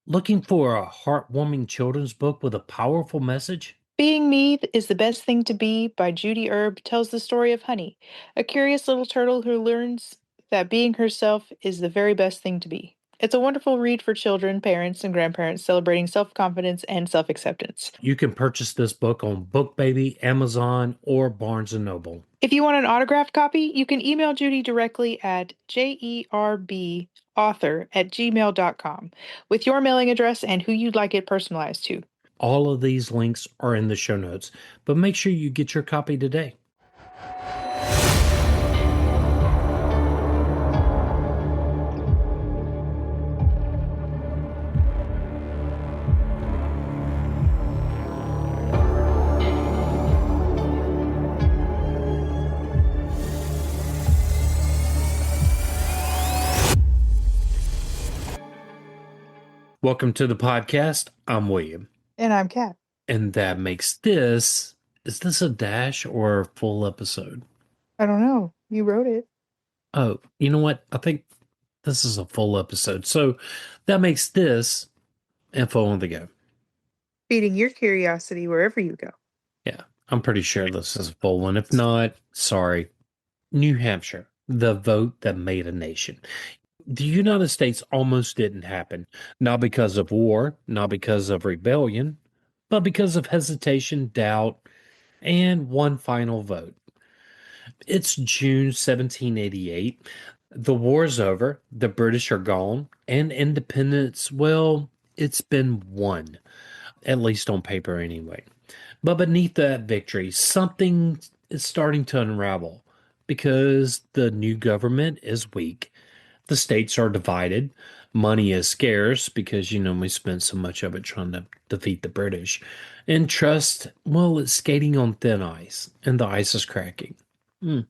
Looking for a heartwarming children's book with a powerful message? Being Me is the Best Thing to Be by Judy Erb tells the story of Honey, a curious little turtle who learns that being herself is the very best thing to be. It's a wonderful read for children, parents, and grandparents celebrating self-confidence and self-acceptance. You can purchase this book on BookBaby, Amazon, or Barnes& and Noble. If you want an autographed copy, you can email Judy directly at jerbauthor@gmail.com with your mailing address and who you'd like it personalized to. All of these links are in the show notes, but make sure you get your copy today. Welcome to the podcast. I'm William. And I'm Kat. And that makes this, is this a dash or a full episode? I don't know. You wrote it. Oh, you know what? I think this is a full episode. So that makes this info on the go. Feeding your curiosity wherever you go. Yeah, I'm pretty sure this is a full one. If not, sorry. New Hampshire, the vote that made a nation. The United States almost didn't happen, not because of war, not because of rebellion, but because of hesitation, doubt, and one final vote. It's June 1788. The war's over, the British are gone, and independence, well, it's been won, at least on paper anyway. But beneath that victory, something is starting to unravel because the new government is weak. The states are divided. Money is scarce because, we spent so much of it trying to defeat the British. And trust, well, it's skating on thin ice, and the ice is cracking. The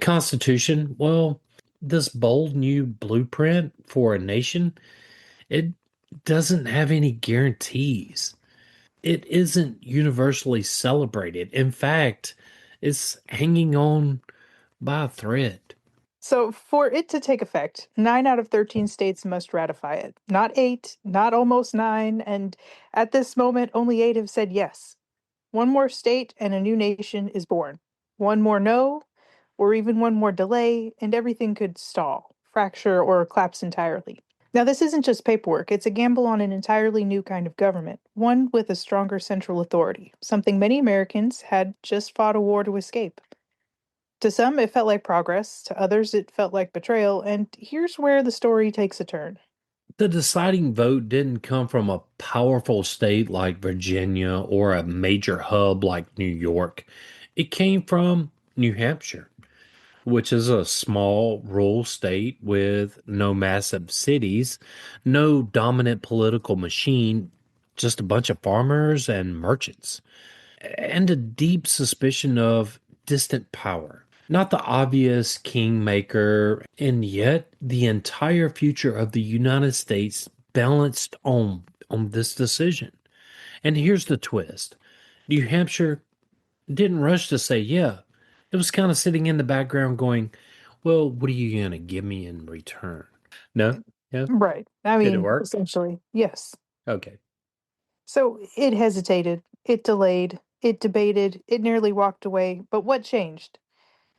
Constitution, well, this bold new blueprint for a nation, it doesn't have any guarantees. It isn't universally celebrated. In fact, it's hanging on by a thread. So, for it to take effect, 9 out of 13 states must ratify it. Not 8, not almost 9, and at this moment, only 8 have said yes. One more state and a new nation is born. One more no, or even one more delay, and everything could stall, fracture, or collapse entirely. Now, this isn't just paperwork, it's a gamble on an entirely new kind of government, one with a stronger central authority, something many Americans had just fought a war to escape. To some, it felt like progress. To others, it felt like betrayal. And here's where the story takes a turn. The deciding vote didn't come from a powerful state like Virginia or a major hub like New York. It came from New Hampshire, which is a small rural state with no massive cities, no dominant political machine, just a bunch of farmers and merchants, and a deep suspicion of distant power. Not the obvious kingmaker, and yet the entire future of the United States balanced on this decision. And here's the twist. New Hampshire didn't rush to say yeah. It was kind of sitting in the background going, well, what are you going to give me in return? No? Yeah? Right. I Did it mean, work? essentially, yes. Okay. So it hesitated, it delayed, it debated, it nearly walked away. But what changed?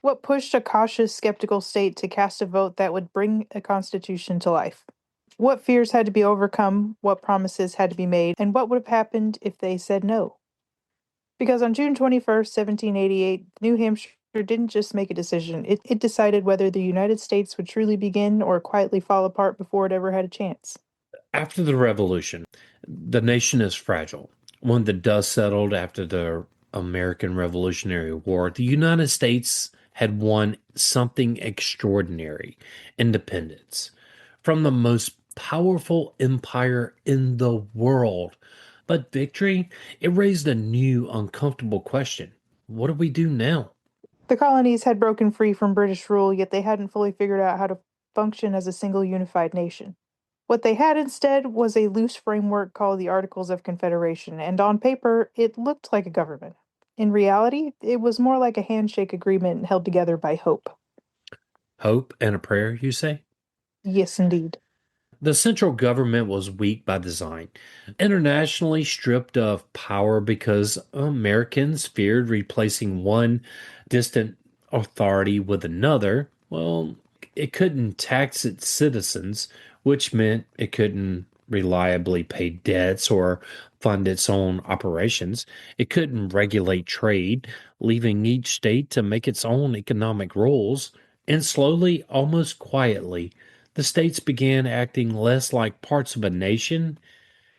What pushed a cautious, skeptical state to cast a vote that would bring a constitution to life? What fears had to be overcome? What promises had to be made? And what would have happened if they said no? Because on June 21st, 1788, New Hampshire didn't just make a decision, it decided whether the United States would truly begin or quietly fall apart before it ever had a chance. After the revolution, the nation is fragile. When the dust settled after the American Revolutionary War, the United States had won something extraordinary: independence from the most powerful empire in the world. But victory, it raised a new, uncomfortable question. What do we do now? The colonies had broken free from British rule, yet they hadn't fully figured out how to function as a single unified nation. What they had instead was a loose framework called the Articles of Confederation, and on paper, it looked like a government. In reality, it was more like a handshake agreement held together by hope. Hope and a prayer, you say? Yes, indeed. The central government was weak by design, internationally stripped of power because Americans feared replacing one distant authority with another. Well, it couldn't tax its citizens, which meant it couldn't reliably pay debts or fund its own operations. It couldn't regulate trade, leaving each state to make its own economic rules. And slowly, almost quietly, the states began acting less like parts of a nation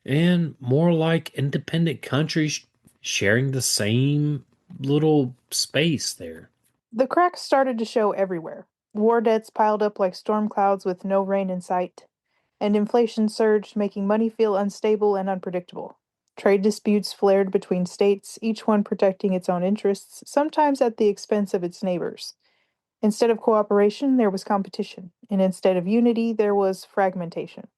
and more like independent countries sharing the same little space there. The cracks started to show everywhere. War debts piled up like storm clouds with no rain in sight, and inflation surged, making money feel unstable and unpredictable. Trade disputes flared between states, each one protecting its own interests, sometimes at the expense of its neighbors. Instead of cooperation, there was competition, and instead of unity, there was fragmentation.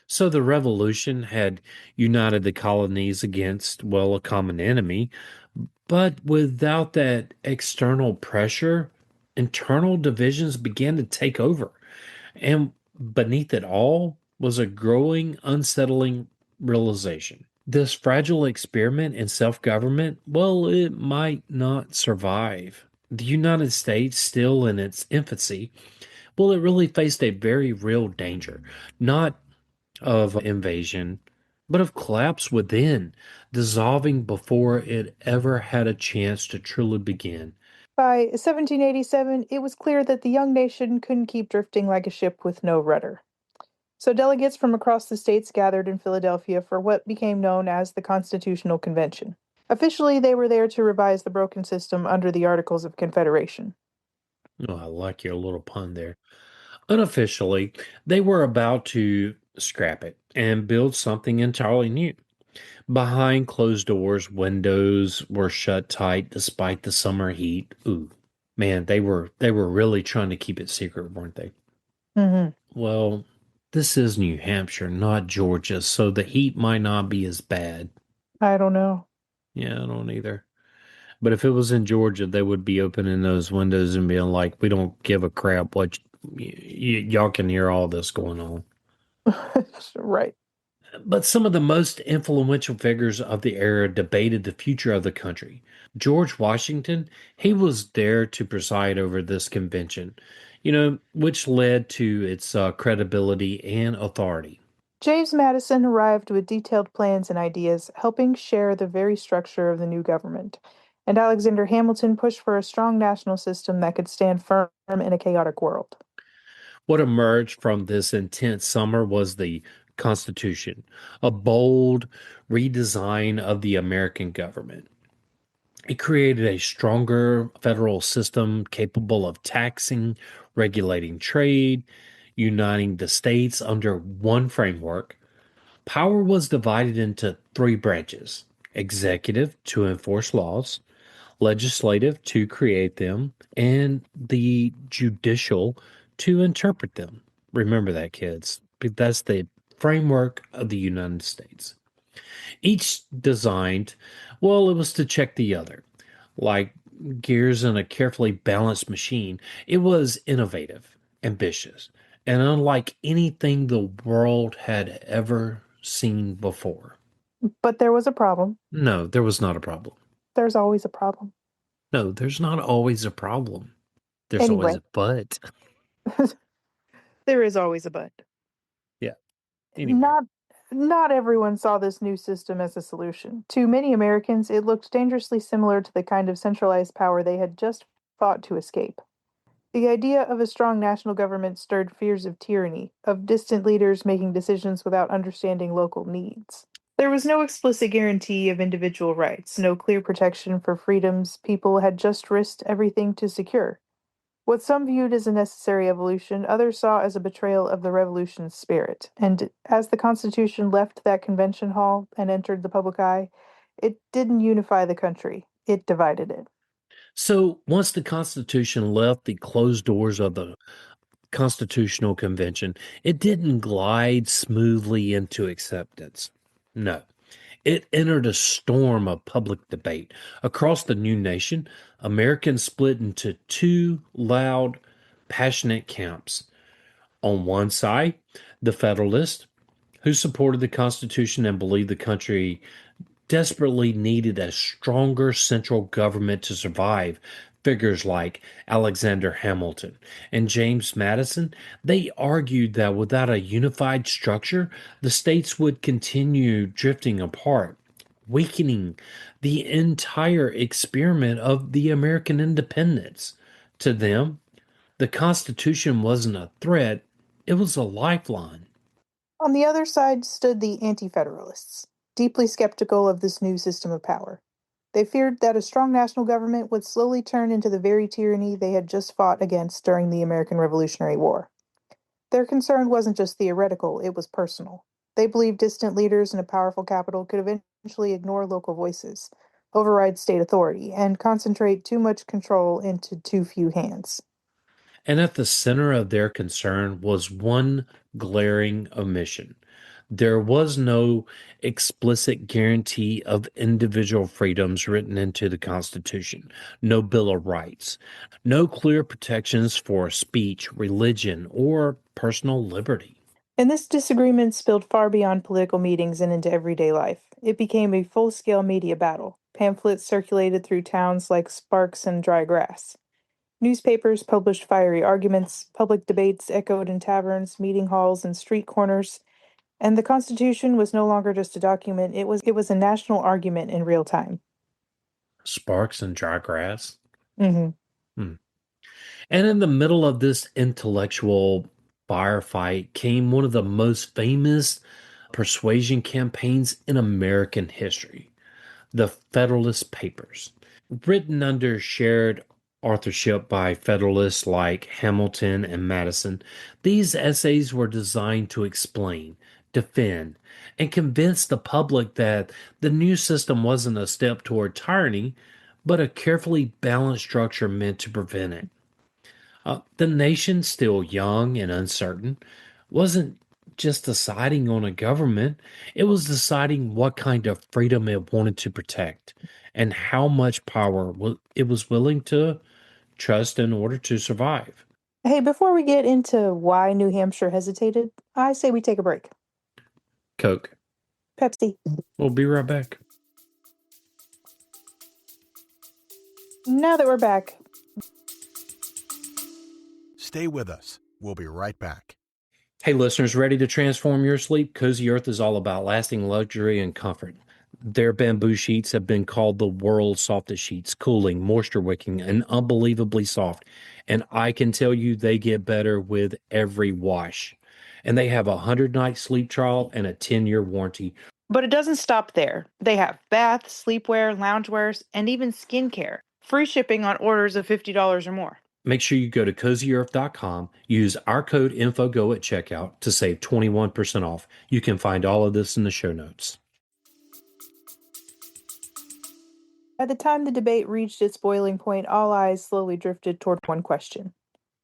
So the revolution had united the colonies against, well, a common enemy, but without that external pressure, internal divisions began to take over. And beneath it all was a growing, unsettling realization. This fragile experiment in self government, well, it might not survive. The United States, still in its infancy, well, it really faced a very real danger, not of invasion, but of collapse within, dissolving before it ever had a chance to truly begin. By 1787, it was clear that the young nation couldn't keep drifting like a ship with no rudder. So delegates from across the states gathered in Philadelphia for what became known as the Constitutional Convention. Officially, they were there to revise the broken system under the Articles of Confederation. Oh, I like your little pun there. Unofficially, they were about to scrap it and build something entirely new. Behind closed doors, windows were shut tight despite the summer heat. Ooh, man, they were really trying to keep it secret, weren't they? Hmm. Well, this is New Hampshire, not Georgia, so the heat might not be as bad. I don't know. Yeah, I don't either. But if it was in Georgia, they would be opening those windows and being like, "We don't give a crap what y'all can hear all this going on." Right. But some of the most influential figures of the era debated the future of the country. George Washington, he was there to preside over this convention, which led to its credibility and authority. James Madison arrived with detailed plans and ideas, helping share the very structure of the new government. And Alexander Hamilton pushed for a strong national system that could stand firm in a chaotic world. What emerged from this intense summer was the Constitution, a bold redesign of the American government. It created a stronger federal system capable of taxing, regulating trade, uniting the states under one framework. Power was divided into three branches: executive to enforce laws, legislative to create them, and the judicial to interpret them. Remember that, kids. That's the framework of the United States. Each designed, well, it was to check the other, like gears in a carefully balanced machine. It was innovative, ambitious, and unlike anything the world had ever seen before. But there was a problem. No, there was not a problem. There's always a problem. No, there's not always a problem. There's always Anyway, a but. there is always a but. Yeah. Anyway. Not not everyone saw this new system as a solution. To many Americans, it looked dangerously similar to the kind of centralized power they had just fought to escape. The idea of a strong national government stirred fears of tyranny, of distant leaders making decisions without understanding local needs. There was no explicit guarantee of individual rights, no clear protection for freedoms people had just risked everything to secure. What some viewed as a necessary evolution, others saw as a betrayal of the revolution's spirit. And as the Constitution left that convention hall and entered the public eye, it didn't unify the country, it divided it. So once the Constitution left the closed doors of the Constitutional Convention, it didn't glide smoothly into acceptance. No, it entered a storm of public debate. Across the new nation, Americans split into two loud, passionate camps. On one side, the Federalists, who supported the Constitution and believed the country desperately needed a stronger central government to survive. Figures like Alexander Hamilton and James Madison, they argued that without a unified structure, the states would continue drifting apart, weakening the entire experiment of the American independence. To them, the Constitution wasn't a threat, it was a lifeline. On the other side stood the Anti Federalists, deeply skeptical of this new system of power. They feared that a strong national government would slowly turn into the very tyranny they had just fought against during the American Revolutionary War. Their concern wasn't just theoretical, it was personal. They believed distant leaders in a powerful capital could eventually ignore local voices, override state authority, and concentrate too much control into too few hands. And at the center of their concern was one glaring omission. There was no explicit guarantee of individual freedoms written into the Constitution, no Bill of Rights, no clear protections for speech, religion, or personal liberty. And this disagreement spilled far beyond political meetings and into everyday life. It became a full scale media battle. Pamphlets circulated through towns like sparks and dry grass. Newspapers published fiery arguments, public debates echoed in taverns, meeting halls, and street corners, and the Constitution was no longer just a document, it was a national argument in real time. Sparks and dry grass. Hmm. Hmm. And in the middle of this intellectual firefight came one of the most famous persuasion campaigns in American history, the Federalist Papers. Written under shared authorship by Federalists like Hamilton and Madison, these essays were designed to explain, defend, and convince the public that the new system wasn't a step toward tyranny, but a carefully balanced structure meant to prevent it. The nation, still young and uncertain, wasn't just deciding on a government, it was deciding what kind of freedom it wanted to protect and how much power it was willing to trust in order to survive. Hey, before we get into why New Hampshire hesitated, I say we take a break. Coke. Pepsi. We'll be right back. Now that we're back, Stay with us. We'll be right back. Hey, listeners, ready to transform your sleep? Cozy Earth is all about lasting luxury and comfort. Their bamboo sheets have been called the world's softest sheets, cooling, moisture wicking, and unbelievably soft. And I can tell you they get better with every wash. And they have a 100-night sleep trial and a 10-year warranty. but it doesn't stop there. They have bath, sleepwear, loungewears, and even skincare. Free shipping on orders of $50 or more. Make sure you go to cozyearth.com, use our code INFOGO at checkout to save 21% off. You can find all of this in the show notes. By the time the debate reached its boiling point, all eyes slowly drifted toward one question.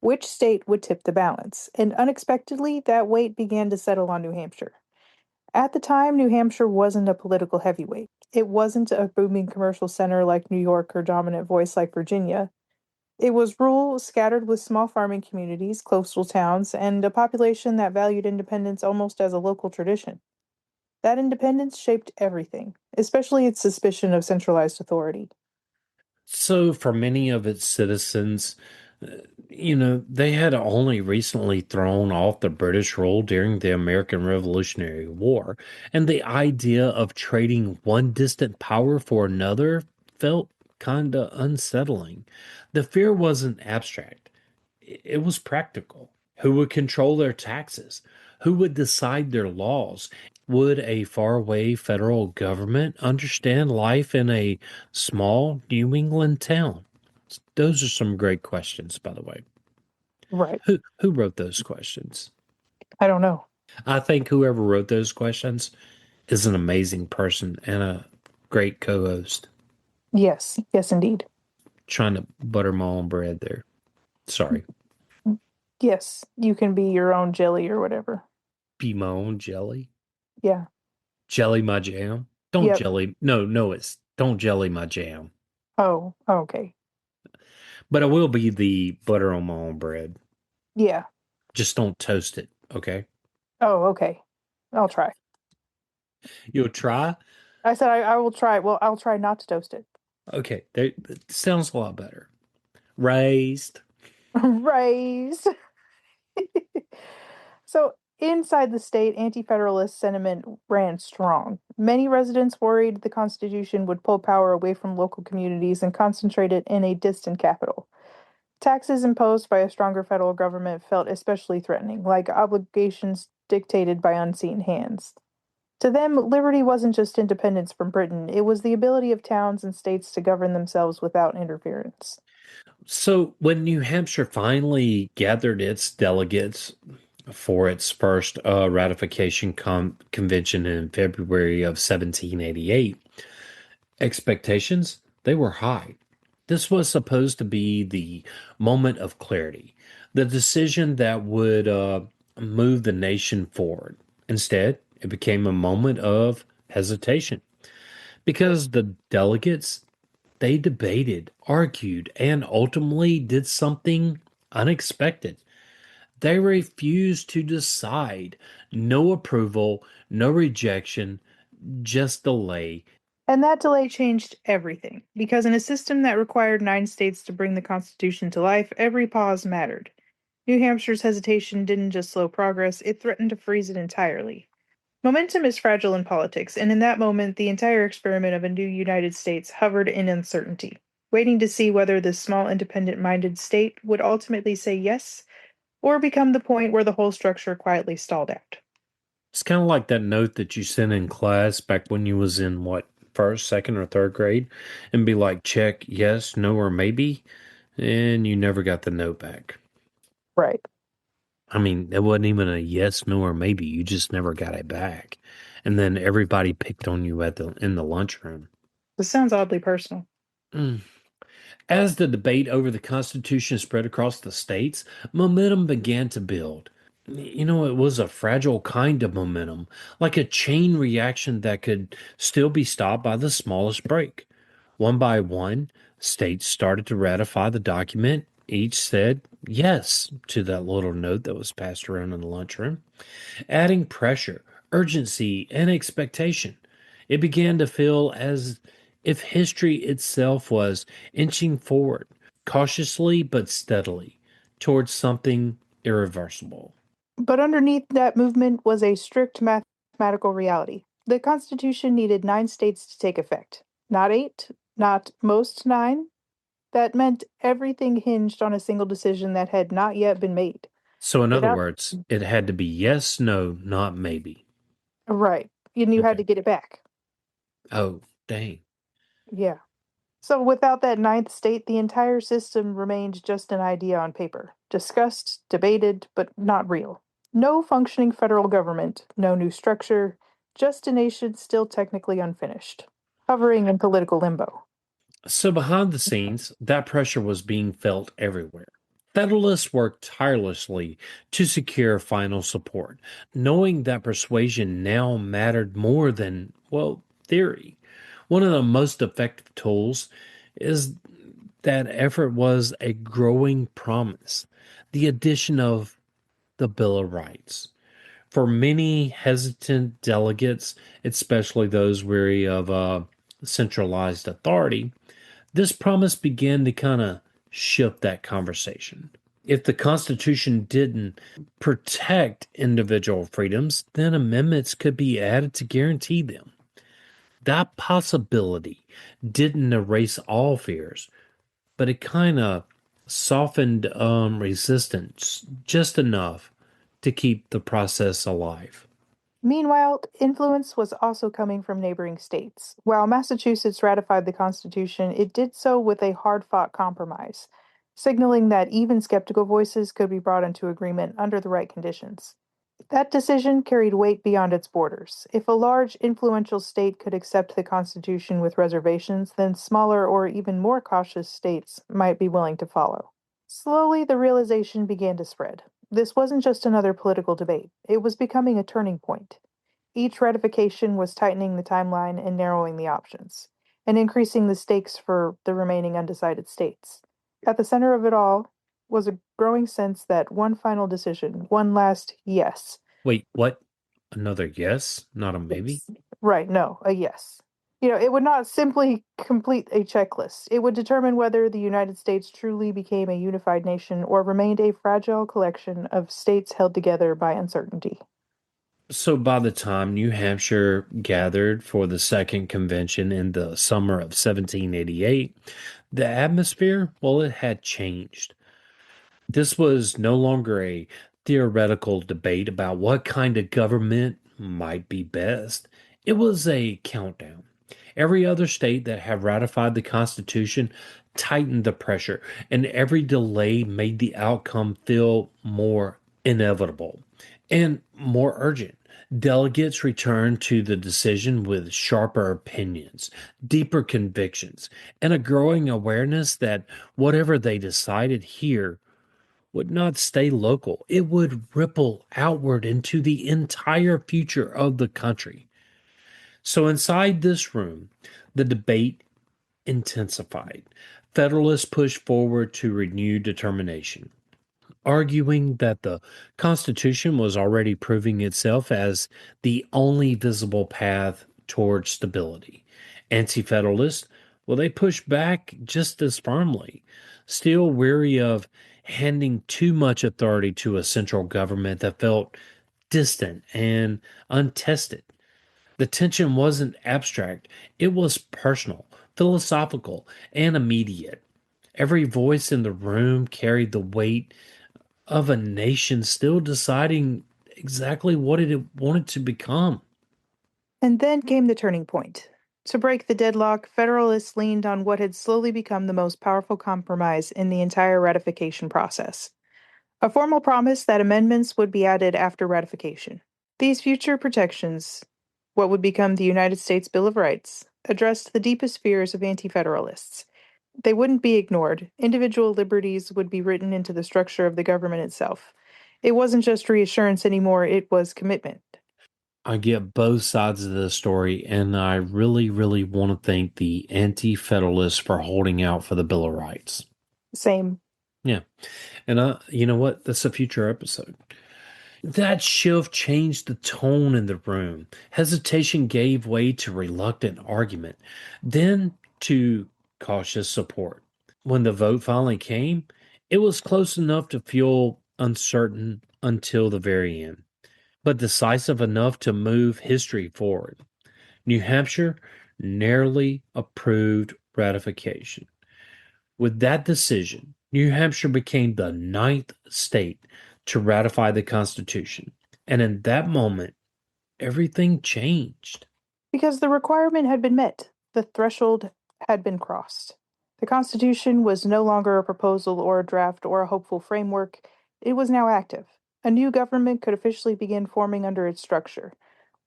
Which state would tip the balance? And unexpectedly, that weight began to settle on New Hampshire. At the time, New Hampshire wasn't a political heavyweight. It wasn't a booming commercial center like New York or dominant voice like Virginia. It was rural, scattered with small farming communities, coastal towns, and a population that valued independence almost as a local tradition. That independence shaped everything, especially its suspicion of centralized authority. So, for many of its citizens, uh, they had only recently thrown off the British rule during the American Revolutionary War, and the idea of trading one distant power for another felt kind of unsettling. The fear wasn't abstract, it was practical. Who would control their taxes? Who would decide their laws? Would a faraway federal government understand life in a small New England town? Those are some great questions, by the way. Right. Who wrote those questions? I don't know. I think whoever wrote those questions is an amazing person and a great co-host. Yes, yes, indeed. Trying to butter my own bread there. Sorry. Yes, you can be your own jelly or whatever. Be my own jelly. Yeah. Jelly my jam. Don't Yep. jelly. No, it's don't jelly my jam. Oh, okay. But I will be the butter on my own bread. Yeah. Just don't toast it, okay? Oh, okay. I'll try. You'll try? I said I will try. Well, I'll try not to toast it. Okay, there, it sounds a lot better. Raised. Raised. So, inside the state, anti federalist sentiment ran strong. Many residents worried the Constitution would pull power away from local communities and concentrate it in a distant capital. Taxes imposed by a stronger federal government felt especially threatening, like obligations dictated by unseen hands. To them, liberty wasn't just independence from Britain, it was the ability of towns and states to govern themselves without interference. So when New Hampshire finally gathered its delegates for its first ratification convention in February of 1788, expectations they were high. This was supposed to be the moment of clarity, the decision that would move the nation forward. Instead, it became a moment of hesitation because the delegates they debated, argued, and ultimately did something unexpected. They refused to decide. No approval, no rejection, just delay. And that delay changed everything, because in a system that required 9 states to bring the Constitution to life, every pause mattered. New Hampshire's hesitation didn't just slow progress, it threatened to freeze it entirely. Momentum is fragile in politics, and in that moment, the entire experiment of a new United States hovered in uncertainty, waiting to see whether this small independent minded state would ultimately say yes or become the point where the whole structure quietly stalled out. It's kind of like that note that you sent in class back when you was in what, first, second, or third grade, and be like, check yes, no, or maybe, and you never got the note back. Right. I mean, it wasn't even a yes, no, or maybe. You just never got it back. And then everybody picked on you at the in the lunchroom. This sounds oddly personal. Mm. As the debate over the Constitution spread across the states, momentum began to build. It was a fragile kind of momentum, like a chain reaction that could still be stopped by the smallest break. One by one, states started to ratify the document. Each said yes to that little note that was passed around in the lunchroom, adding pressure, urgency, and expectation. It began to feel as if history itself was inching forward, cautiously but steadily, towards something irreversible. But underneath that movement was a strict mathematical reality. The Constitution needed 9 states to take effect. Not 8, not most 9. That meant everything hinged on a single decision that had not yet been made. So, in other Without, words, it had to be yes, no, not maybe. right. And you had Okay. to get it back. Oh, dang. Yeah. So without that 9th state, the entire system remained just an idea on paper, discussed, debated, but not real. No functioning federal government, no new structure, just a nation still technically unfinished, hovering in political limbo. So, behind the scenes, that pressure was being felt everywhere. Federalists worked tirelessly to secure final support, knowing that persuasion now mattered more than, well, theory. One of the most effective tools is that effort was a growing promise, the addition of the Bill of Rights. For many hesitant delegates, especially those weary of centralized authority, this promise began to kind of shift that conversation. If the Constitution didn't protect individual freedoms, then amendments could be added to guarantee them. That possibility didn't erase all fears, but it kind of softened resistance just enough to keep the process alive. Meanwhile, influence was also coming from neighboring states. While Massachusetts ratified the Constitution, it did so with a hard fought compromise, signaling that even skeptical voices could be brought into agreement under the right conditions. That decision carried weight beyond its borders. If a large, influential state could accept the Constitution with reservations, then smaller or even more cautious states might be willing to follow. Slowly, the realization began to spread. This wasn't just another political debate, it was becoming a turning point. Each ratification was tightening the timeline and narrowing the options, and increasing the stakes for the remaining undecided states. At the center of it all, was a growing sense that one final decision, one last yes. Wait, what? Another yes, not a maybe? Yes. Right, no, a yes. It would not simply complete a checklist. It would determine whether the United States truly became a unified nation or remained a fragile collection of states held together by uncertainty. So by the time New Hampshire gathered for the second convention in the summer of 1788, the atmosphere, well, it had changed. This was no longer a theoretical debate about what kind of government might be best. It was a countdown. Every other state that had ratified the Constitution tightened the pressure, and every delay made the outcome feel more inevitable and more urgent. Delegates returned to the decision with sharper opinions, deeper convictions, and a growing awareness that whatever they decided here would not stay local. It would ripple outward into the entire future of the country. So, inside this room, the debate intensified. Federalists pushed forward to renewed determination, arguing that the Constitution was already proving itself as the only visible path toward stability. Anti Federalists, well, they pushed back just as firmly, still weary of handing too much authority to a central government that felt distant and untested. The tension wasn't abstract, it was personal, philosophical, and immediate. Every voice in the room carried the weight of a nation still deciding exactly what it wanted to become. And then came the turning point. To break the deadlock, Federalists leaned on what had slowly become the most powerful compromise in the entire ratification process, a formal promise that amendments would be added after ratification. These future protections, what would become the United States Bill of Rights, addressed the deepest fears of Anti Federalists. They wouldn't be ignored. Individual liberties would be written into the structure of the government itself. It wasn't just reassurance anymore, it was commitment. I get both sides of the story, and I really, really want to thank the Anti Federalists for holding out for the Bill of Rights. Same. Yeah. And you know what? That's a future episode. That shift changed the tone in the room. Hesitation gave way to reluctant argument, then to cautious support. When the vote finally came, it was close enough to feel uncertain until the very end, but decisive enough to move history forward. New Hampshire narrowly approved ratification. With that decision, New Hampshire became the ninth state to ratify the Constitution. And in that moment, everything changed. Because the requirement had been met, the threshold had been crossed. The Constitution was no longer a proposal or a draft or a hopeful framework, it was now active. A new government could officially begin forming under its structure.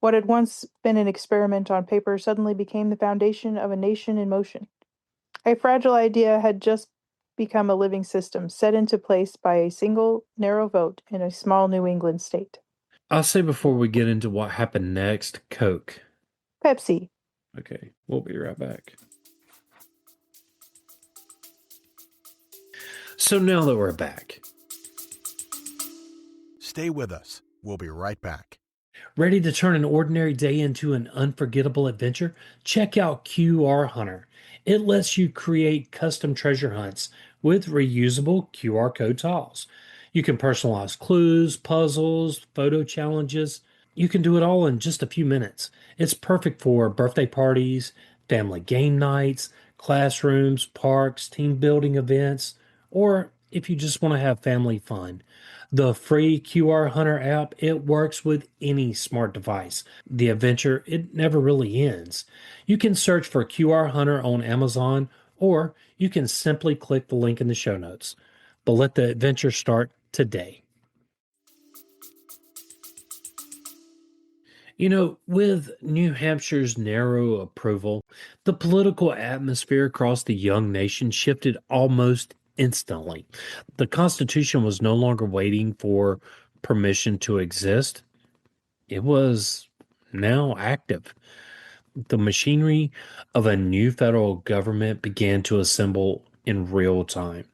What had once been an experiment on paper suddenly became the foundation of a nation in motion. A fragile idea had just become a living system set into place by a single, narrow vote in a small New England state. I'll say before we get into what happened next, Coke. Pepsi. Okay, we'll be right back. So now that we're back, Stay with us. We'll be right back. ready to turn an ordinary day into an unforgettable adventure? Check out QR Hunter. It lets you create custom treasure hunts with reusable QR code tiles. You can personalize clues, puzzles, photo challenges. You can do it all in just a few minutes. It's perfect for birthday parties, family game nights, classrooms, parks, team building events, or if you just want to have family fun. The free QR Hunter app, it works with any smart device. The adventure, it never really ends. You can search for QR Hunter on Amazon, or you can simply click the link in the show notes. But let the adventure start today. You know, with New Hampshire's narrow approval, the political atmosphere across the young nation shifted almost instantly. The Constitution was no longer waiting for permission to exist, it was now active. The machinery of a new federal government began to assemble in real time.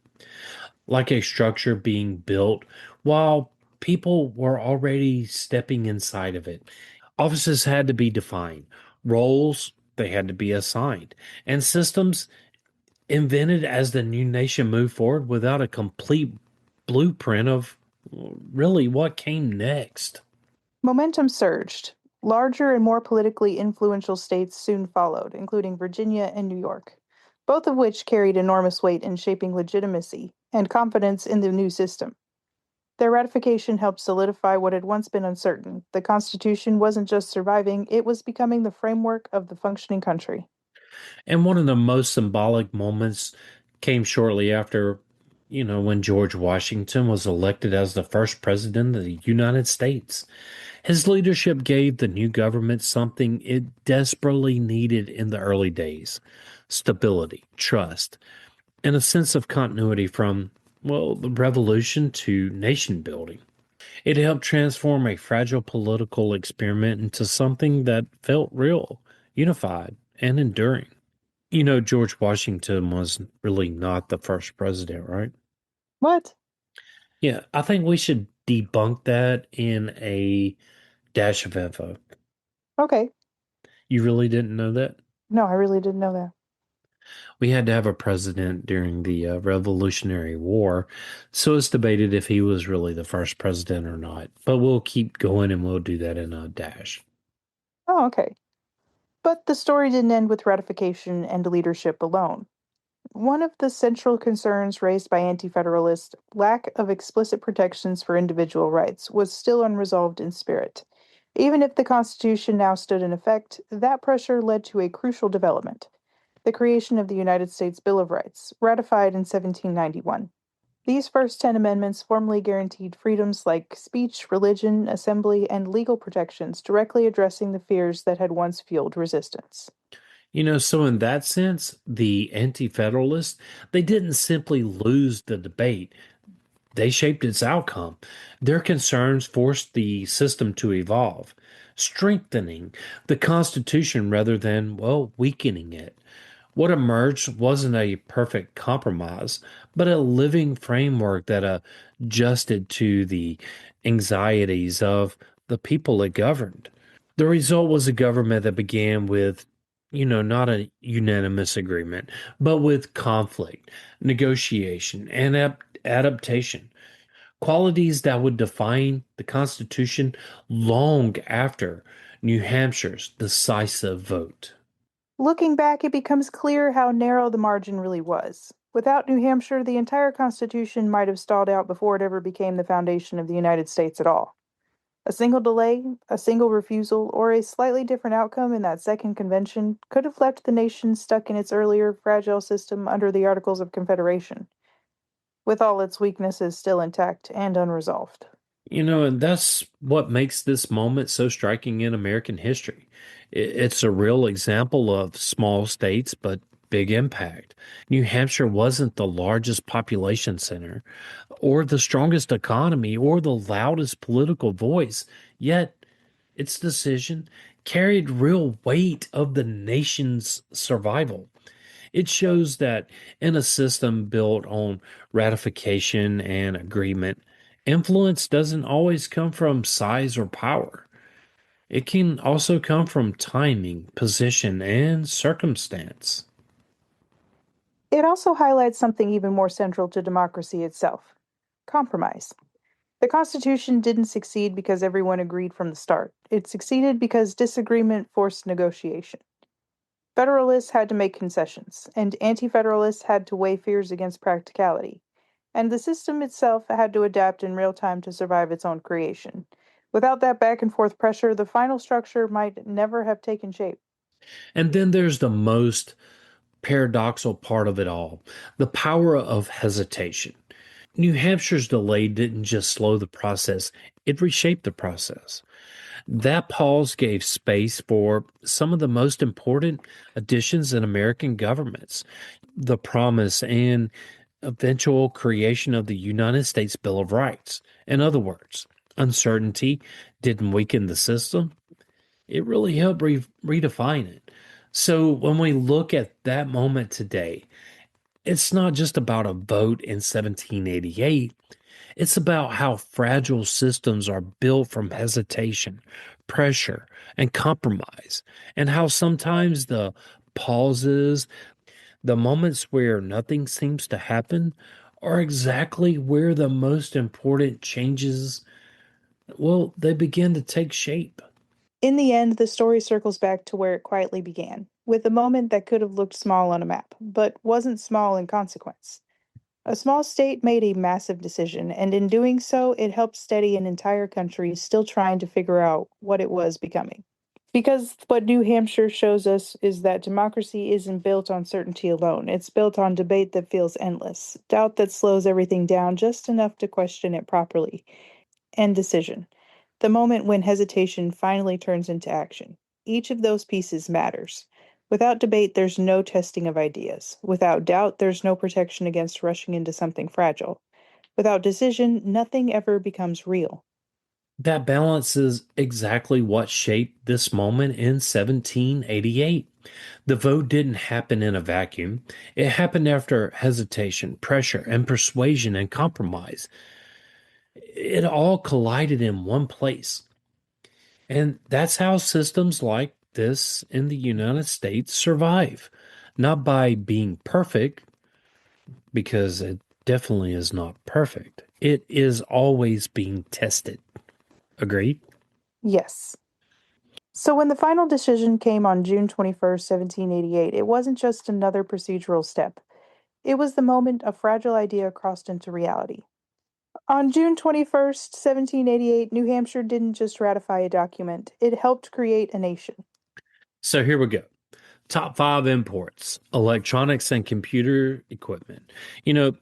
like a structure being built while people were already stepping inside of it. Offices had to be defined, roles they had to be assigned, and systems invented as the new nation moved forward without a complete blueprint of really what came next. Momentum surged. Larger and more politically influential states soon followed, including Virginia and New York, both of which carried enormous weight in shaping legitimacy and confidence in the new system. Their ratification helped solidify what had once been uncertain. The Constitution wasn't just surviving, it was becoming the framework of the functioning country. And one of the most symbolic moments came shortly after, when George Washington was elected as the first president of the United States. His leadership gave the new government something it desperately needed in the early days: stability, trust, and a sense of continuity from, well, the revolution to nation building. It helped transform a fragile political experiment into something that felt real, unified, and enduring. George Washington was really not the first president, right? What? Yeah, I think we should debunk that in a dash of info. Okay. You really didn't know that? No, I really didn't know that. We had to have a president during the Revolutionary War, so it's debated if he was really the first president or not. But we'll keep going and we'll do that in a dash. Oh, okay. But the story didn't end with ratification and leadership alone. One of the central concerns raised by Anti Federalists, lack of explicit protections for individual rights, was still unresolved in spirit. Even if the Constitution now stood in effect, that pressure led to a crucial development: the creation of the United States Bill of Rights, ratified in 1791. These first 10 amendments formally guaranteed freedoms like speech, religion, assembly, and legal protections, directly addressing the fears that had once fueled resistance. So in that sense, the Anti-Federalists, they didn't simply lose the debate. They shaped its outcome. Their concerns forced the system to evolve, strengthening the Constitution rather than, well, weakening it. What emerged wasn't a perfect compromise, but a living framework that adjusted to the anxieties of the people it governed. The result was a government that began with, not a unanimous agreement, but with conflict, negotiation, and adaptation, qualities that would define the Constitution long after New Hampshire's decisive vote. Looking back, it becomes clear how narrow the margin really was. Without New Hampshire, the entire Constitution might have stalled out before it ever became the foundation of the United States at all. A single delay, a single refusal, or a slightly different outcome in that second convention could have left the nation stuck in its earlier fragile system under the Articles of Confederation, with all its weaknesses still intact and unresolved. And that's what makes this moment so striking in American history. It's a real example of small states, but big impact. New Hampshire wasn't the largest population center, or the strongest economy, or the loudest political voice, yet its decision carried real weight of the nation's survival. It shows that in a system built on ratification and agreement, influence doesn't always come from size or power. It can also come from timing, position, and circumstance. It also highlights something even more central to democracy itself: compromise. The Constitution didn't succeed because everyone agreed from the start. It succeeded because disagreement forced negotiation. Federalists had to make concessions, and Anti Federalists had to weigh fears against practicality. And the system itself had to adapt in real time to survive its own creation. Without that back and forth pressure, the final structure might never have taken shape. And then there's the most paradoxical part of it all: the power of hesitation. New Hampshire's delay didn't just slow the process, it reshaped the process. That pause gave space for some of the most important additions in American governments: the promise and eventual creation of the United States Bill of Rights. In other words, uncertainty didn't weaken the system, it really helped redefine it. So when we look at that moment today, It's not just about a vote in 1788. It's about how fragile systems are built from hesitation, pressure, and compromise, and how sometimes the pauses, the moments where nothing seems to happen, are exactly where the most important changes, well, they begin to take shape. In the end, the story circles back to where it quietly began, with a moment that could have looked small on a map, but wasn't small in consequence. A small state made a massive decision, and in doing so, it helped steady an entire country still trying to figure out what it was becoming. Because what New Hampshire shows us is that democracy isn't built on certainty alone. It's built on debate that feels endless, doubt that slows everything down just enough to question it properly, and decision. The moment when hesitation finally turns into action. Each of those pieces matters. Without debate, there's no testing of ideas. Without doubt, there's no protection against rushing into something fragile. Without decision, nothing ever becomes real. That balance is exactly what shaped this moment in 1788. The vote didn't happen in a vacuum. It happened after hesitation, pressure, and persuasion and compromise. It all collided in one place. And that's how systems like this in the United States survive. Not by being perfect, because it definitely is not perfect. It is always being tested. Agreed? Yes. So when the final decision came on June 21st, 1788, it wasn't just another procedural step. It was the moment a fragile idea crossed into reality. On June 21st, 1788, New Hampshire didn't just ratify a document, it helped create a nation. So here we go. Top five imports, electronics and computer equipment.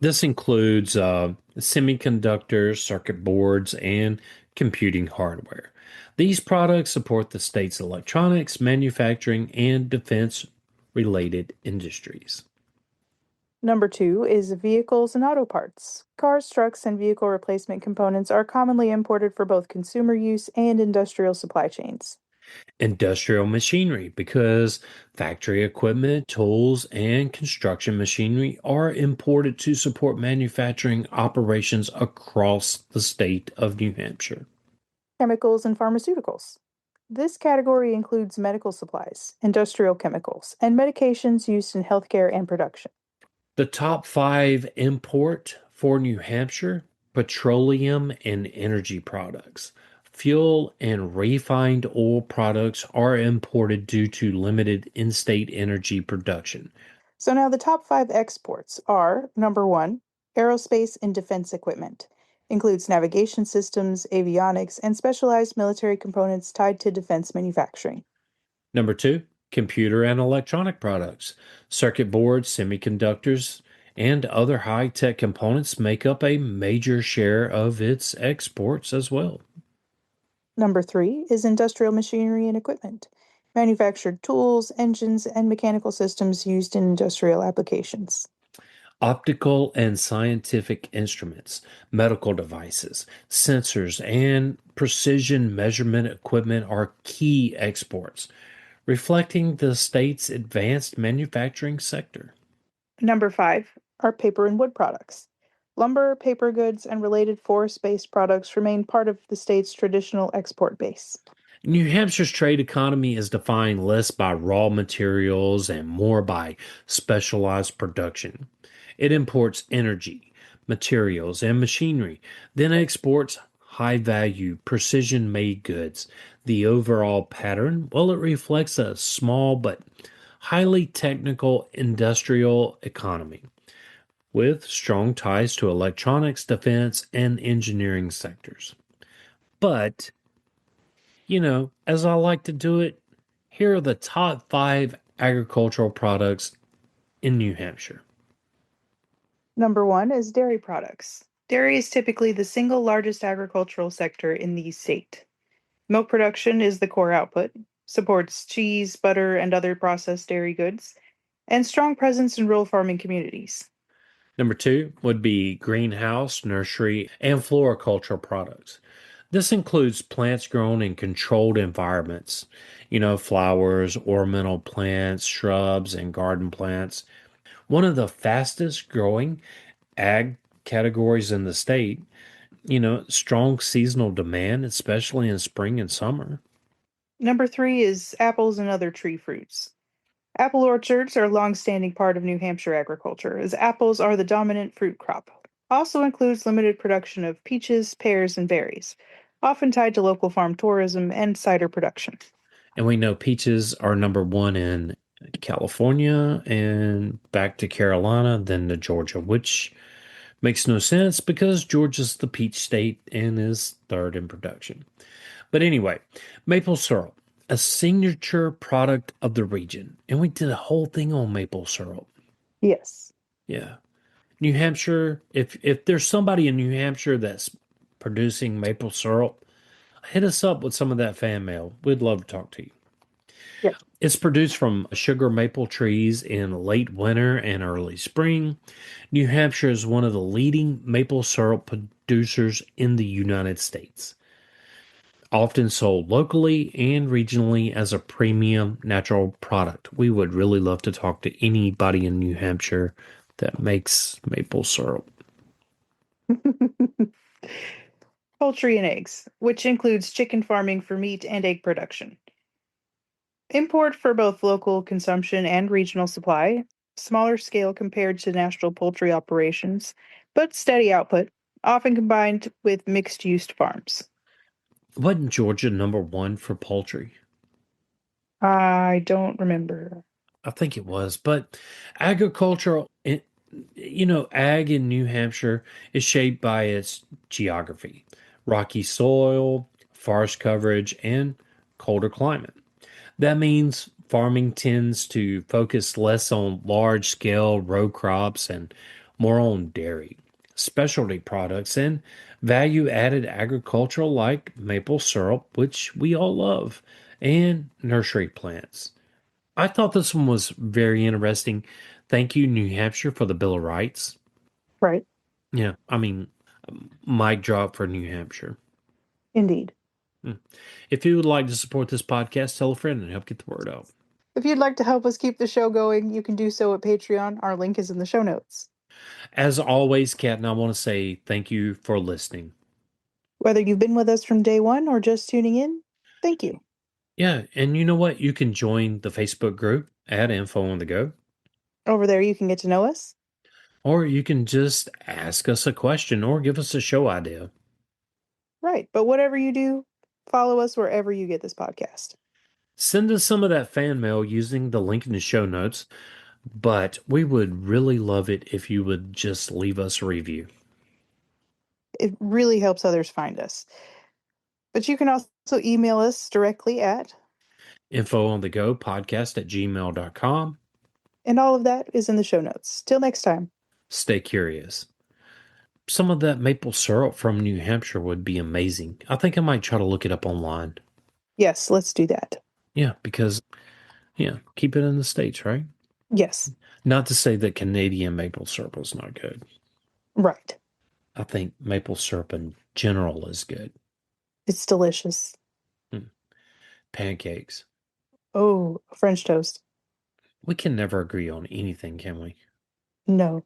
This includes semiconductors, circuit boards, and computing hardware. These products support the state's electronics, manufacturing, and defense related industries. Number two is vehicles and auto parts. Cars, trucks, and vehicle replacement components are commonly imported for both consumer use and industrial supply chains. Industrial machinery, because factory equipment, tools, and construction machinery are imported to support manufacturing operations across the state of New Hampshire. Chemicals and pharmaceuticals. This category includes medical supplies, industrial chemicals, and medications used in healthcare and production. The top five import for New Hampshire: petroleum and energy products. Fuel and refined oil products are imported due to limited in state energy production. So now the top five exports are number one, aerospace and defense equipment. Includes navigation systems, avionics, and specialized military components tied to defense manufacturing. Number two, computer and electronic products. Circuit boards, semiconductors, and other high tech components make up a major share of its exports as well. Number three is industrial machinery and equipment. Manufactured tools, engines, and mechanical systems used in industrial applications. Optical and scientific instruments, medical devices, sensors, and precision measurement equipment are key exports, reflecting the state's advanced manufacturing sector. Number five are paper and wood products. Lumber, paper goods, and related forest based products remain part of the state's traditional export base. New Hampshire's trade economy is defined less by raw materials and more by specialized production. It imports energy, materials, and machinery, then exports high value, precision made goods. The overall pattern, well, it reflects a small but highly technical industrial economy with strong ties to electronics, defense, and engineering sectors. But as I like to do it, here are the top five agricultural products in New Hampshire. Number one is dairy products. Dairy is typically the single largest agricultural sector in the state. Milk production is the core output, supports cheese, butter, and other processed dairy goods, and strong presence in rural farming communities. Number two would be greenhouse, nursery, and floricultural products. This includes plants grown in controlled environments, flowers, ornamental plants, shrubs, and garden plants. one of the fastest growing ag categories in the state. Strong seasonal demand, especially in spring and summer. Number 3 is apples and other tree fruits. Apple orchards are a long-standing part of New Hampshire agriculture, as apples are the dominant fruit crop. Also includes limited production of peaches, pears, and berries, often tied to local farm tourism and cider production. And we know peaches are number one in California and back to Carolina, then to Georgia, which makes no sense because Georgia's the peach state and is third in production. But anyway, maple syrup, a signature product of the region. And we did a whole thing on maple syrup. Yes. Yeah. New Hampshire, if there's somebody in New Hampshire that's producing maple syrup, hit us up with some of that fan mail. We'd love to talk to you. Yes. It's produced from sugar maple trees in late winter and early spring. New Hampshire is one of the leading maple syrup producers in the United States, often sold locally and regionally as a premium natural product. We would really love to talk to anybody in New Hampshire that makes maple syrup. Poultry and eggs, which includes chicken farming for meat and egg production. Import for both local consumption and regional supply, smaller scale compared to national poultry operations, but steady output, often combined with mixed use farms. Wasn't Georgia number one for poultry? I don't remember. I think it was, but agricultural, ag in New Hampshire is shaped by its geography, rocky soil, forest coverage, and colder climate. That means farming tends to focus less on large scale row crops and more on dairy, specialty products, and value added agricultural like maple syrup, which we all love, and nursery plants. I thought this one was very interesting. Thank you, New Hampshire, for the Bill of Rights. Right. Yeah, I mean, mic drop for New Hampshire. Indeed. If you would like to support this podcast, tell a friend and help get the word out. If you'd like to help us keep the show going, you can do so at Patreon. Our link is in the show notes. As always, Kat and I want to say thank you for listening. Whether you've been with us from day one or just tuning in, thank you. Yeah, and you know what? You can join the Facebook group at Info on the Go, Over there, you can get to know us. or you can just ask us a question or give us a show idea. Right. But whatever you do, follow us wherever you get this podcast. Send us some of that fan mail using the link in the show notes, but we would really love it if you would just leave us a review. It really helps others find us. But you can also email us directly at infoonthegopodcast@gmail.com. and all of that is in the show notes. Till next time. Stay curious. Some of that maple syrup from New Hampshire would be amazing. I think I might try to look it up online. Yes, let's do that. Yeah, because, keep it in the States, right? Yes. Not to say that Canadian maple syrup is not good. Right. I think maple syrup in general is good. It's delicious. Pancakes. Oh, French toast. We can never agree on anything, can we? No.